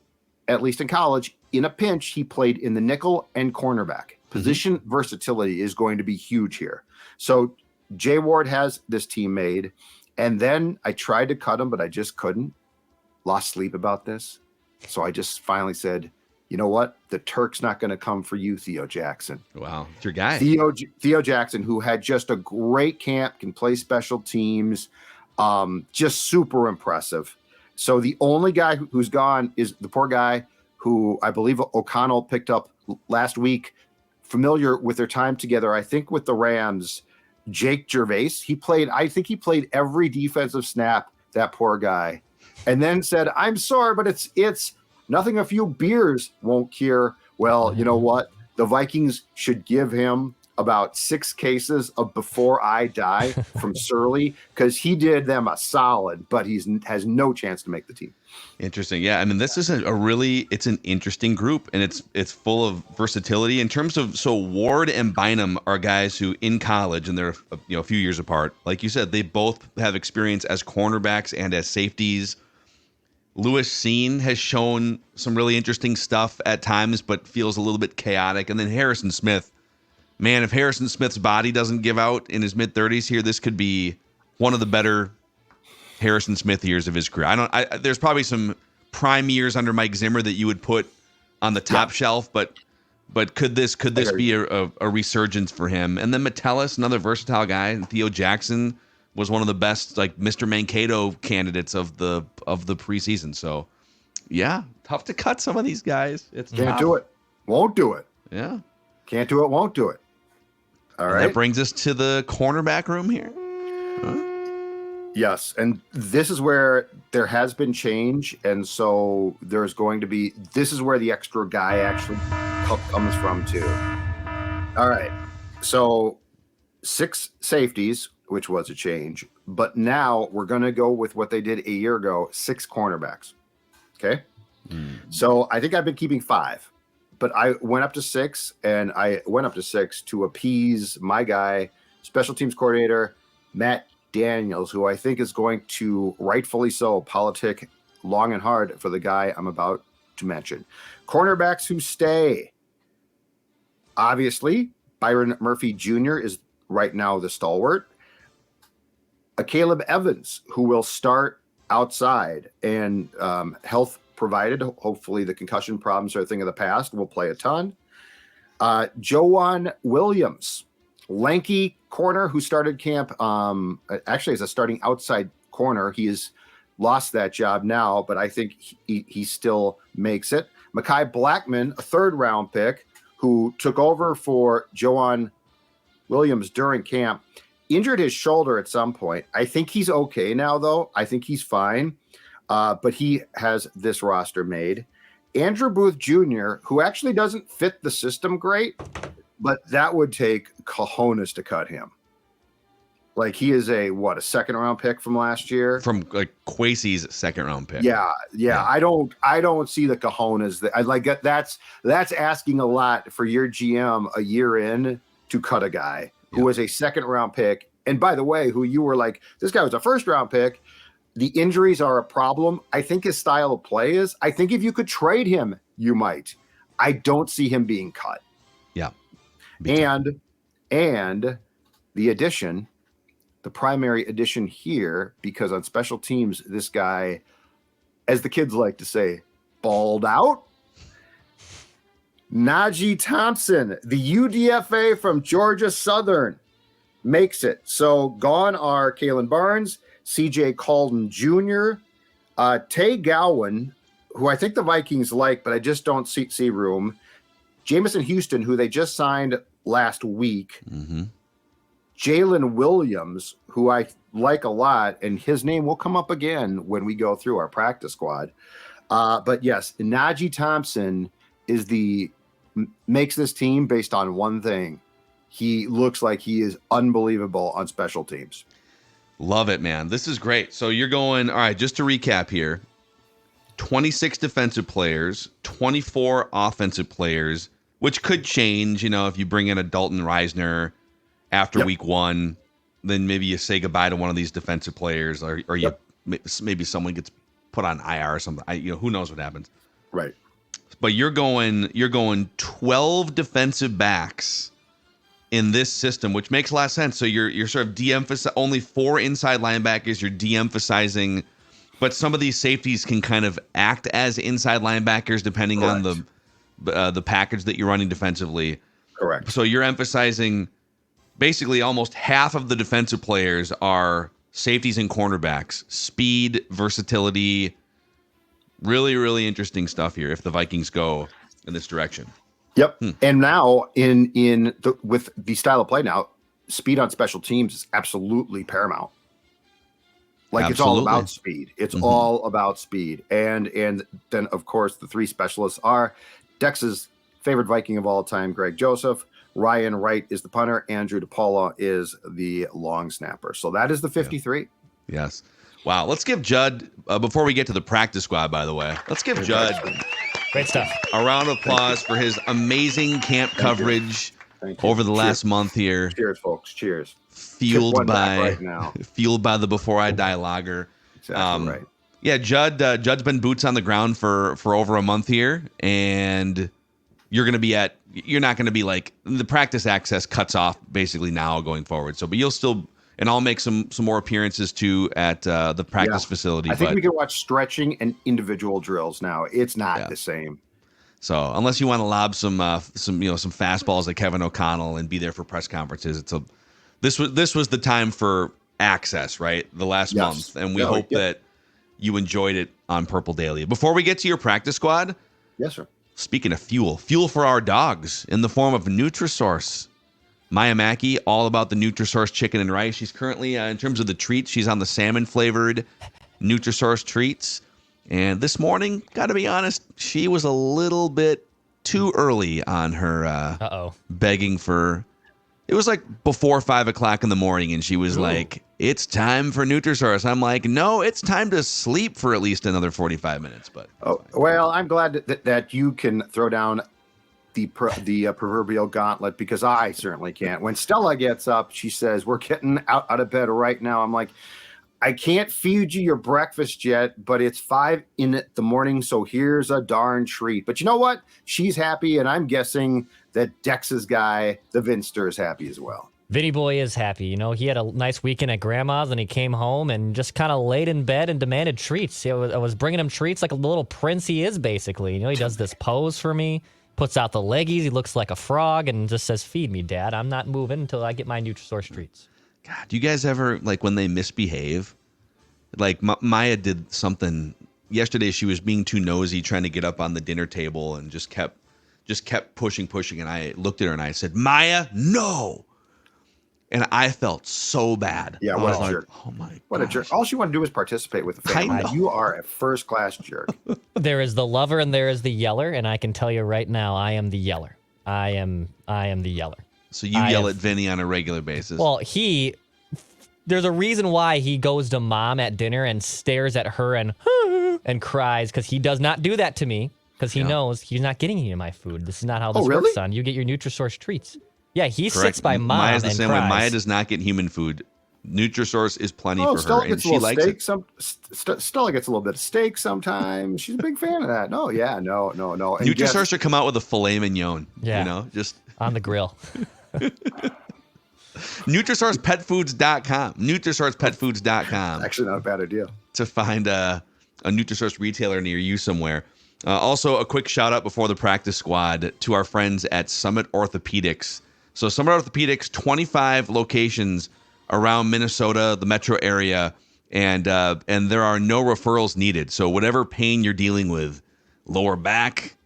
at least in college, in a pinch, he played in the nickel and cornerback. Position versatility is going to be huge here. So Jay Ward has this team made. And then I tried to cut him, but I just couldn't. Lost sleep about this. So I just finally said, you know what? The Turk's not going to come for you, Theo Jackson. Wow. It's your guy. Theo Jackson, who had just a great camp, can play special teams. Just super impressive. So the only guy who's gone is the poor guy who I believe O'Connell picked up last week, familiar with their time together, I think with the Rams, Jake Gervais. I think he played every defensive snap, that poor guy. And then said, I'm sorry, but it's nothing a few beers won't cure. Well, you know what? The Vikings should give him about 6 cases of Before I Die from Surly because he did them a solid, but has no chance to make the team. Interesting. Yeah. I mean, this is it's an interesting group, and it's full of versatility in terms of, so Ward and Bynum are guys who in college, and they're, a few years apart. Like you said, they both have experience as cornerbacks and as safeties. Lewis Cine has shown some really interesting stuff at times, but feels a little bit chaotic. And then Harrison Smith, man, if Harrison Smith's body doesn't give out in his mid-30s here, this could be one of the better Harrison Smith years of his career. There's probably some prime years under Mike Zimmer that you would put on the top shelf, but could this be a resurgence for him? And then Metellus, another versatile guy, and Theo Jackson was one of the best, like, Mr. Mankato candidates of the preseason. So, yeah, tough to cut some of these guys. Can't do it. Won't do it. Yeah. Can't do it. Won't do it. All right. That brings us to the cornerback room here. Huh? Yes, and this is where there has been change, and so there's going to be. This is where the extra guy actually comes from too. All right, so 6 safeties, which was a change, but now we're going to go with what they did a year ago, 6 cornerbacks. Okay. So I think I've been keeping 5, but I went up to 6, and I went up to 6 to appease my guy, special teams coordinator, Matt Daniels, who I think is going to rightfully so politic long and hard for the guy I'm about to mention. Cornerbacks who stay. Obviously, Byron Murphy Jr. is right now the stalwart. A Caleb Evans, who will start outside, and health provided. Hopefully the concussion problems are a thing of the past. Will play a ton. Joanne Williams, lanky corner who started camp actually as a starting outside corner. He has lost that job now, but I think he still makes it. Mekhi Blackman, a 3rd round pick who took over for Joanne Williams during camp, injured his shoulder at some point. I think he's okay now, though. I think he's fine. But he has this roster made. Andrew Booth Jr., who actually doesn't fit the system great, but that would take cojones to cut him. Like, he is a 2nd round pick from last year? From like Kwesi's 2nd round pick. Yeah. I don't see the cojones that's asking a lot for your GM a year in to cut a guy who was a 2nd round pick. And by the way, who you were like, this guy was a 1st round pick. The injuries are a problem. I think his style of play is. I think if you could trade him, you might. I don't see him being cut. Yeah. And the addition, the primary addition here, because on special teams, this guy, as the kids like to say, balled out. Najee Thompson, the UDFA from Georgia Southern, makes it. So gone are Kalen Barnes, CJ Calden Jr., Tay Gowan, who I think the Vikings like, but I just don't see room. Jamison Houston, who they just signed last week. Mm-hmm. Jalen Williams, who I like a lot, and his name will come up again when we go through our practice squad. But yes, Najee Thompson makes this team based on one thing. He looks like he is unbelievable on special teams. Love it, man. This is great. So you're going, all right, just to recap here, 26 defensive players, 24 offensive players, which could change, if you bring in a Dalton Reisner after week 1, then maybe you say goodbye to one of these defensive players, or you maybe someone gets put on IR or something. Who knows what happens. Right. But you're going 12 defensive backs in this system, which makes a lot of sense. So you're sort of de-emphasizing only 4 inside linebackers. You're de-emphasizing, but some of these safeties can kind of act as inside linebackers depending on the package that you're running defensively. Correct. So you're emphasizing basically almost half of the defensive players are safeties and cornerbacks. Speed, versatility, really, really interesting stuff here if the Vikings go in this direction. Yep. And now with the style of play now, speed on special teams is absolutely paramount. Like It's all about speed. It's all about speed. And then of course the 3 specialists are Dex's favorite Viking of all time, Greg Joseph. Ryan Wright is the punter. Andrew DePaula is the long snapper. So that is the 53. Yes. Wow. Let's give Judd, before we get to the practice squad, by the way, let's give Judd great stuff. A round of applause for his amazing camp coverage over the last month here. Cheers, folks. Cheers. Fueled by the Before I Die lager. Exactly right. Yeah, Judd's been boots on the ground for over a month here, and you're not going to be like, the practice access cuts off basically now going forward. So, but you'll still, and I'll make some more appearances too at the practice facility. I think we can watch stretching and individual drills now. It's not the same. So unless you want to lob some fastballs at Kevin O'Connell and be there for press conferences, this was the time for access, right? The last month, and we hope that you enjoyed it on Purple Daily. Before we get to your practice squad, yes, sir. Speaking of fuel for our dogs in the form of Nutrisource. Maya Mackey, all about the Nutrisource chicken and rice. She's currently, in terms of the treats, she's on the salmon-flavored Nutrisource treats. And this morning, got to be honest, she was a little bit too early on her begging for It was like before 5 o'clock in the morning, and she was like, "It's time for Nutrisource." I'm like, "No, it's time to sleep for at least another 45 minutes." But well, I'm glad that you can throw down the proverbial gauntlet, because I certainly can't. When Stella gets up, she says, "We're getting out of bed right now." I'm like, I can't feed you your breakfast yet, but it's 5 in the morning, so here's a darn treat. But you know what? She's happy, and I'm guessing that Dex's guy, the Vinster, is happy as well. Vinny boy is happy. You know, he had a nice weekend at Grandma's, and he came home and just kind of laid in bed and demanded treats. I was bringing him treats like a little prince he is, basically. You know, he does this pose for me, puts out the leggies, he looks like a frog, and just says, "Feed me, Dad. I'm not moving until I get my Nutrisource treats." God, do you guys ever, like, when they misbehave? Like, Maya did something yesterday. She was being too nosy, trying to get up on the dinner table, and just kept pushing. And I looked at her and I said, "Maya, no!" And I felt so bad. Yeah, what a jerk! Oh my! What a jerk! All she wanted to do was participate with the family. You are a first-class jerk. There is the lover and there is the yeller, and I can tell you right now, I am the yeller. I am the yeller. So you yell at Vinny on a regular basis. Well, there's a reason why he goes to Mom at dinner and stares at her and cries, because he does not do that to me, because he knows he's not getting any of my food. This is not how this works, son. You get your Nutrisource treats. Yeah, he sits by Mom Maya's the and same cries. way. Maya does not get human food. Nutrisource is plenty for Stella her, gets and she likes steak. it. Stella gets a little bit of steak sometimes. She's a big fan of that. No. And Nutrisource should come out with a filet mignon. Yeah. You know, just on the grill. NutrisourcePetFoods.com. NutrisourcePetFoods.com. Actually, not a bad idea. To find a Nutrisource retailer near you somewhere. Also, a quick shout out before the practice squad to our friends at Summit Orthopedics. So Summit Orthopedics, 25 locations around Minnesota, the metro area, and there are no referrals needed. So whatever pain you're dealing with, lower back,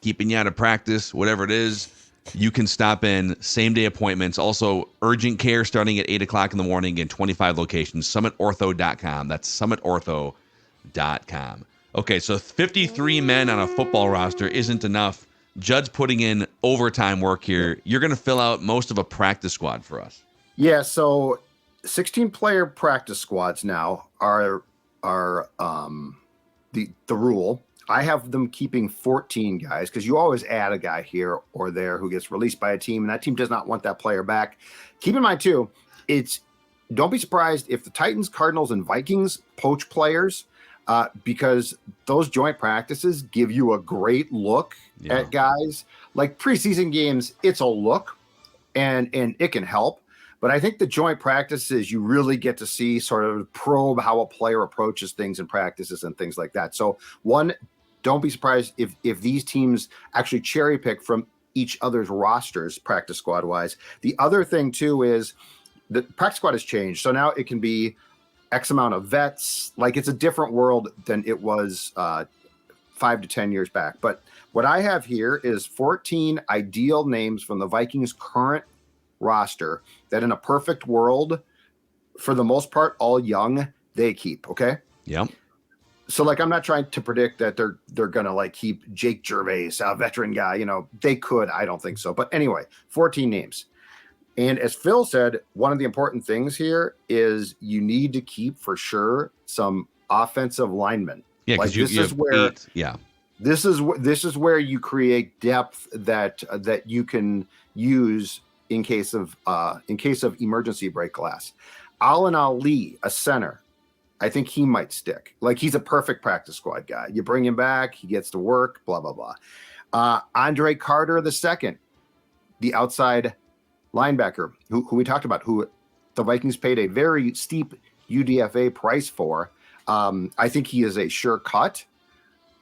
keeping you out of practice, whatever it is, you can stop in. Same-day appointments. Also, urgent care starting at 8 o'clock in the morning in 25 locations. SummitOrtho.com. That's SummitOrtho.com. Okay, so 53 men on a football roster isn't enough. Judd's putting in overtime work here. You're going to fill out most of a practice squad for us. Yeah, so 16-player practice squads now are the rule. I have them keeping 14 guys, because you always add a guy here or there who gets released by a team, and that team does not want that player back. Keep in mind, too, don't be surprised if the Titans, Cardinals, and Vikings poach players, because those joint practices give you a great look at guys. Like preseason games, it's a look, and it can help. But I think the joint practices, you really get to see, sort of probe how a player approaches things in practices and things like that. So one, don't be surprised if these teams actually cherry pick from each other's rosters, practice squad wise. The other thing too is the practice squad has changed. So now it can be X amount of vets. Like, it's a different world than it was 5 to 10 years back. But what I have here is 14 ideal names from the Vikings' current roster that, in a perfect world, for the most part, all young, they keep. Okay. Yeah. So, like, I'm not trying to predict that they're gonna like keep Jake Gervais, a veteran guy. You know, they could. I don't think so. But anyway, 14 names. And as Phil said, one of the important things here is you need to keep for sure some offensive linemen. Yeah, like this is where this is where you create depth that you can use in case of emergency break glass. Alan Ali, a center, I think he might stick. Like, he's a perfect practice squad guy. You bring him back, he gets to work, blah, blah, blah. Andre Carter II, the outside linebacker who we talked about, who the Vikings paid a very steep UDFA price for. I think he is a sure cut.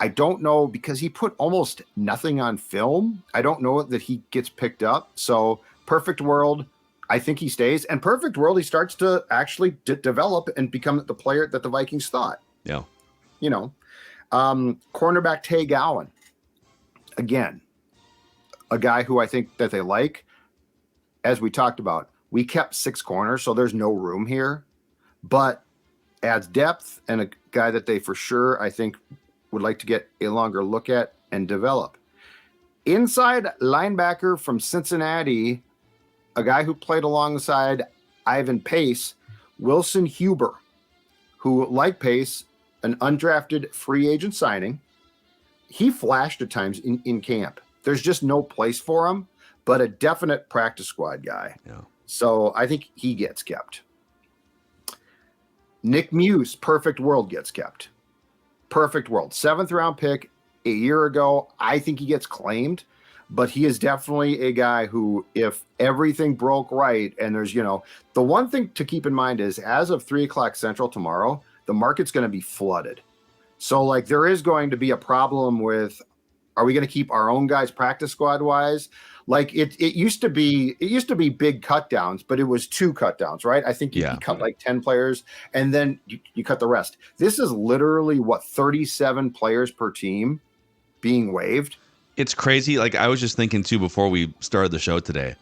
I don't know, because he put almost nothing on film. I don't know that he gets picked up. So perfect world, I think he stays. And perfect world, he starts to actually develop and become the player that the Vikings thought. Yeah. You know, cornerback Tay Gowan, again, a guy who I think that they like. As we talked about, we kept 6 corners, so there's no room here, but adds depth and a guy that they for sure, I think, would like to get a longer look at and develop. Inside linebacker from Cincinnati, a guy who played alongside Ivan Pace, Wilson Huber, who, like Pace, an undrafted free agent signing. He flashed at times in camp. There's just no place for him, but a definite practice squad guy. Yeah. So I think he gets kept. Nick Muse, perfect world, gets kept. Perfect world. 7th round pick a year ago. I think he gets claimed, but he is definitely a guy who, if everything broke right, and there's, the one thing to keep in mind is as of 3:00 Central tomorrow, the market's going to be flooded. So like there is going to be a problem with, are we going to keep our own guys practice squad wise? Like it used to be big cut downs, but it was 2 cut downs, right? I think you cut like 10 players and then you cut the rest. This is literally 37 players per team being waived. It's crazy. Like I was just thinking too before we started the show today,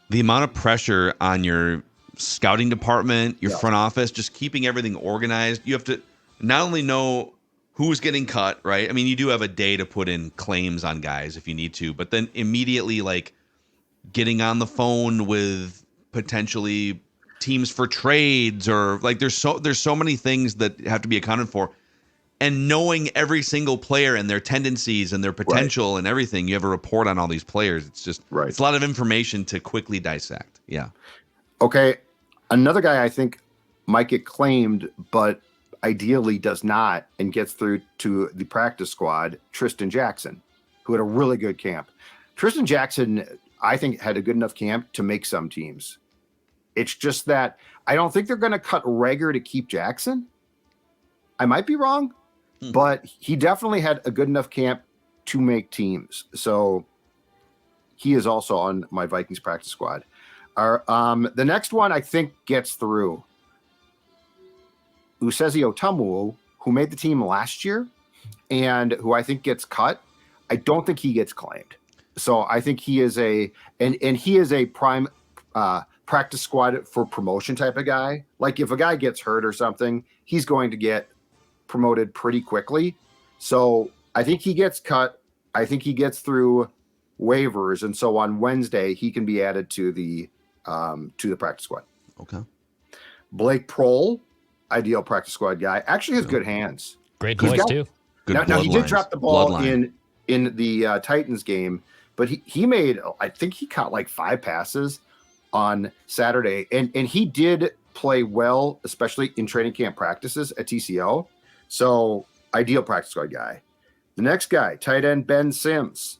the amount of pressure on your scouting department, your front office, just keeping everything organized. You have to not only know who's getting cut, right? I mean, you do have a day to put in claims on guys if you need to, but then immediately like getting on the phone with potentially teams for trades, or like there's so many things that have to be accounted for, and knowing every single player and their tendencies and their potential and everything. You have a report on all these players. It's just it's a lot of information to quickly dissect. Yeah. Okay. Another guy I think might get claimed, but ideally does not and gets through to the practice squad, Tristan Jackson, who had a really good camp. Tristan Jackson, I think, had a good enough camp to make some teams. It's just that I don't think they're going to cut Reagor to keep Jackson. I might be wrong, but he definitely had a good enough camp to make teams. So he is also on my Vikings practice squad. The next one I think gets through. Usezi Otamu, who made the team last year and who I think gets cut. I don't think he gets claimed. So I think he is he is a prime practice squad for promotion type of guy. Like if a guy gets hurt or something, he's going to get promoted pretty quickly. So I think he gets cut. I think he gets through waivers. And so on Wednesday, he can be added to the practice squad. Okay. Blake Prohl, ideal practice squad guy, actually has good hands. Great voice too. Good now he did drop the ball in the Titans game, but he made, I think he caught like 5 passes on Saturday, and he did play well, especially in training camp practices at TCO. So ideal practice squad guy. The next guy, tight end Ben Sims.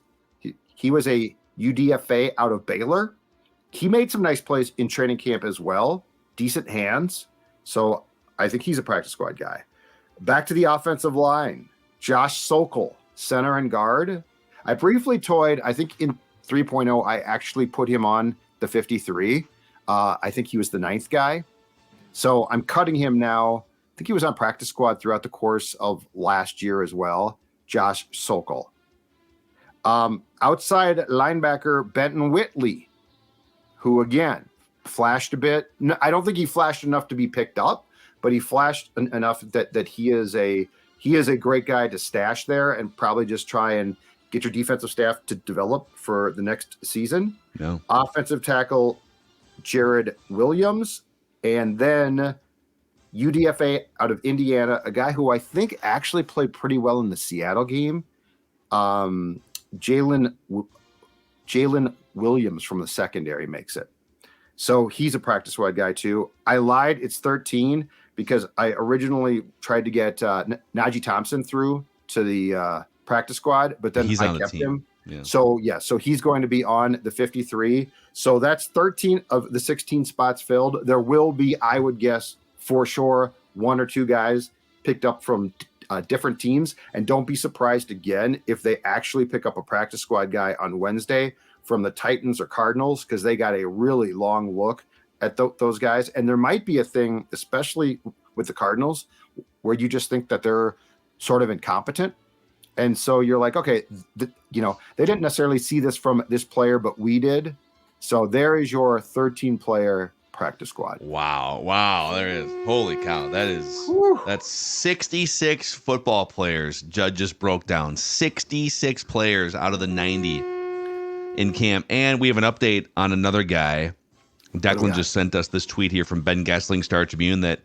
He was a UDFA out of Baylor. He made some nice plays in training camp as well. Decent hands. So I think he's a practice squad guy. Back to the offensive line. Josh Sokol, center and guard. I briefly toyed, I think in 3.0, I actually put him on the 53. I think he was the 9th guy. So I'm cutting him now. I think he was on practice squad throughout the course of last year as well. Josh Sokol. Outside linebacker, Benton Whitley, who again flashed a bit. No, I don't think he flashed enough to be picked up, but he flashed enough that he is a great guy to stash there and probably just try and get your defensive staff to develop for the next season. Yeah. Offensive tackle Jared Williams, and then UDFA out of Indiana, a guy who I think actually played pretty well in the Seattle game. Jalen Williams from the secondary makes it. So he's a practice squad guy too. I lied. It's 13 because I originally tried to get Najee Thompson through to the practice squad, but then I kept him. Yeah. So he's going to be on the 53. So that's 13 of the 16 spots filled. There will be, I would guess, for sure, 1 or 2 guys picked up from different teams. And don't be surprised again if they actually pick up a practice squad guy on Wednesday from the Titans or Cardinals, because they got a really long look at those guys. And there might be a thing, especially with the Cardinals, where you just think that they're sort of incompetent. And so you're like, okay, they didn't necessarily see this from this player, but we did. So there is your 13-player practice squad. Wow. There is. Holy cow. That's 66 football players. Judd just broke down 66 players out of the 90 in camp. And we have an update on another guy Declan just sent us this tweet here from Ben Gessling, Star Tribune, that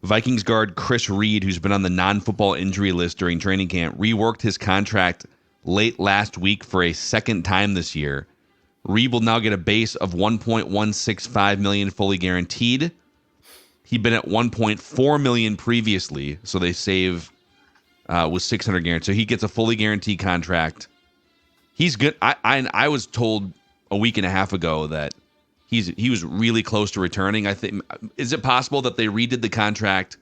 Vikings guard Chris Reed, who's been on the non-football injury list during training camp, reworked his contract late last week for a second time this year. Reed will now get a base of $1.165 million fully guaranteed. He'd been at $1.4 million previously, so they save was $600 guaranteed. So he gets a fully guaranteed contract. He's good. I was told a week and a half ago that he was really close to returning. I think, is it possible that they redid the contract?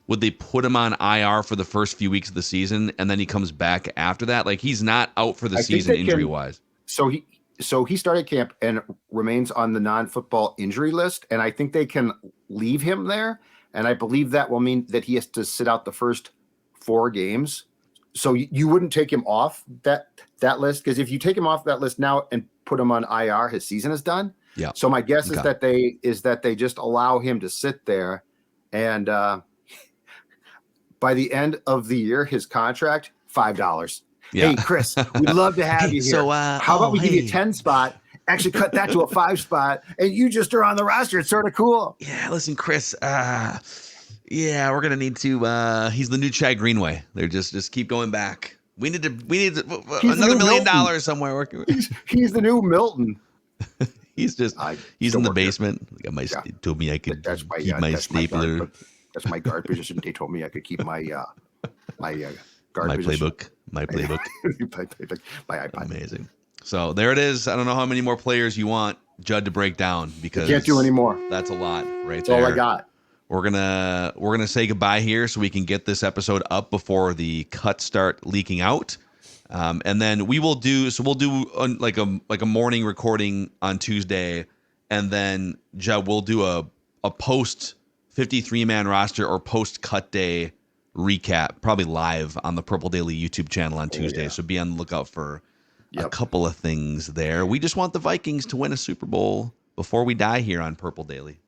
Would they put him on IR for the first few weeks of the season and then he comes back after that? Like, he's not out for the season injury wise. So he started camp and remains on the non-football injury list, and I think they can leave him there. And I believe that will mean that he has to sit out the first 4 games. So you wouldn't take him off that list, because if you take him off that list now and put him on IR, his season is done. Yeah. So my guess is that they just allow him to sit there, and by the end of the year, his contract $5. Yeah. Hey, Chris, we'd love to have you here. So, how about we give you a 10 spot? Actually, cut that to a 5 spot, and you just are on the roster. It's sort of cool. Yeah, listen, Chris. Yeah, we're gonna need to. He's the new Chad Greenway. They're just keep going back. We need another $1 million somewhere. He's the new Milton. He's in the basement. Told me I could keep my stapler. That's my guard position. They told me I could keep my guard playbook. My playbook. My iPod. Amazing. So there it is. I don't know how many more players you want Judd to break down, because I can't do any more. That's a lot right that's there. All I got. We're gonna say goodbye here so we can get this episode up before the cuts start leaking out. And then we'll do like a morning recording on Tuesday, and then Judd, we'll do a post 53-man roster or post cut day recap, probably live on the Purple Daily YouTube channel on Tuesday. So be on the lookout for a couple of things there. We just want the Vikings to win a Super Bowl before we die here on Purple Daily.